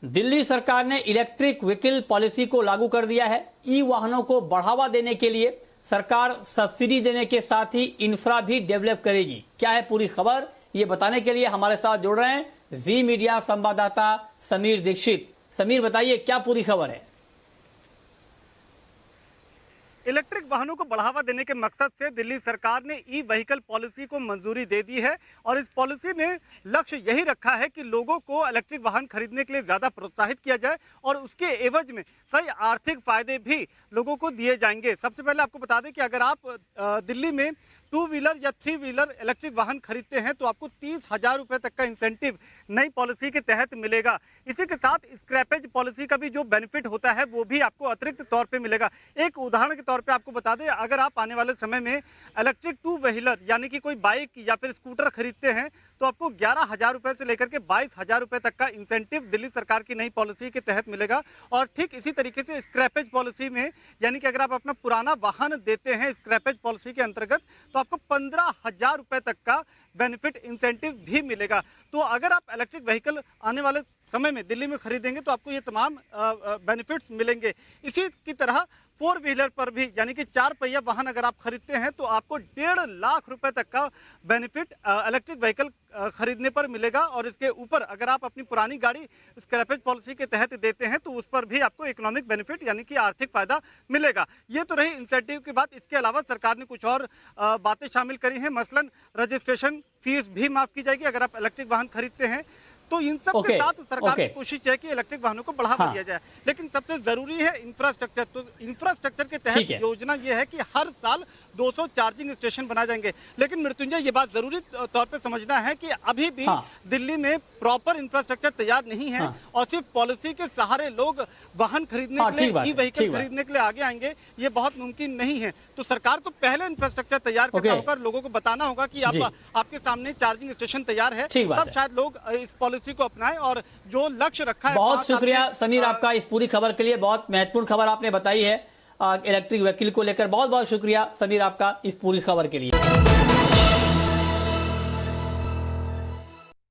दिल्ली सरकार ने electric vehicle policy को लागू कर दिया है। ई वाहनों को बढ़ावा देने के लिए सरकार सब्सिडी देने के साथ ही इंफ्रा भी डेवलप करेगी। क्या है पूरी खबर, ये बताने के लिए हमारे साथ जुड़ रहे हैं जी मीडिया संवाददाता समीर दीक्षित। समीर, बताइए क्या पूरी खबर है। इलेक्ट्रिक वाहनों को बढ़ावा देने के मकसद से दिल्ली सरकार ने ई व्हीकल पॉलिसी को मंजूरी दे दी है और इस पॉलिसी में लक्ष्य यही रखा है कि लोगों को इलेक्ट्रिक वाहन खरीदने के लिए ज्यादा प्रोत्साहित किया जाए और उसके एवज में कई आर्थिक फायदे भी लोगों को दिए जाएंगे। सबसे पहले आपको बता दें कि अगर आप दिल्ली में 2 व्हीलर या 3 व्हीलर इलेक्ट्रिक वाहन खरीदते हैं तो आपको 30,000 रुपए तक का इंसेंटिव नई पॉलिसी के तहत मिलेगा। इसी के साथ स्क्रैपेज पॉलिसी का भी जो बेनिफिट होता है वो भी आपको अतिरिक्त तौर पे मिलेगा। एक उदाहरण के तौर पे आपको बता दें, अगर आप आने वाले समय में इलेक्ट्रिक 2 व्हीलर यानी कि कोई बाइक या फिर स्कूटर खरीदते हैं तो आपको 11,000 रुपए से लेकर के 22,000 रुपए तक का इंसेंटिव दिल्ली सरकार की नई पॉलिसी के तहत मिलेगा। और ठीक इसी तरीके से स्क्रैपेज पॉलिसी में यानी कि अगर आप अपना पुराना वाहन देते हैं स्क्रैपेज पॉलिसी के अंतर्गत तो आपको 15,000 रुपए तक का बेनिफिट इंसेंटिव भी मिलेगा। तो अगर आप इलेक्ट्रिक व्हीकल आने वाले समय में दिल्ली में खरीदेंगे तो आपको ये तमाम बेनिफिट्स मिलेंगे। इसी की तरह 4 व्हीलर पर भी यानी कि 4 पहिया वाहन अगर आप खरीदते हैं तो आपको 1.5 लाख रुपए तक का बेनिफिट इलेक्ट्रिक व्हीकल खरीदने पर मिलेगा। और इसके ऊपर अगर आप अपनी पुरानी गाड़ी स्क्रैपेज पॉलिसी के तहत देते हैं तो उस पर भी आपको इकोनॉमिक बेनिफिट यानी कि आर्थिक फायदा मिलेगा। ये तो रही इंसेंटिव की बात। इसके अलावा सरकार ने कुछ और बातें शामिल करी हैं। मसलन रजिस्ट्रेशन फीस भी माफ की जाएगी अगर आप इलेक्ट्रिक वाहन खरीदते हैं। तो इन सब के साथ सरकार की कोशिश है कि इलेक्ट्रिक वाहनों को बढ़ावा दिया जाए। लेकिन सबसे जरूरी है इंफ्रास्ट्रक्चर। तो इंफ्रास्ट्रक्चर के तहत योजना ये है कि हर साल 200 चार्जिंग स्टेशन बनाए जाएंगे। लेकिन मृत्युंजय, ये बात जरूरी तौर पे समझना है कि अभी भी दिल्ली में प्रॉपर इंफ्रास्ट्रक्चर तैयार नहीं है और सिर्फ पॉलिसी के सहारे लोग वाहन खरीदने के लिए, ई व्हीकल खरीदने के लिए आगे आएंगे, ये बहुत मुमकिन नहीं है। तो सरकार को पहले इंफ्रास्ट्रक्चर तैयार करना होगा, लोगों को बताना होगा कि आपके सामने चार्जिंग स्टेशन तैयार है, तब शायद लोग इस पॉलिसी को अपनाएं और जो लक्ष्य रखा है। बहुत शुक्रिया समीर आपका इस पूरी खबर के लिए। बहुत महत्वपूर्ण खबर आपने बताई है इलेक्ट्रिक व्हीकल को लेकर। बहुत बहुत शुक्रिया समीर आपका इस पूरी खबर के लिए।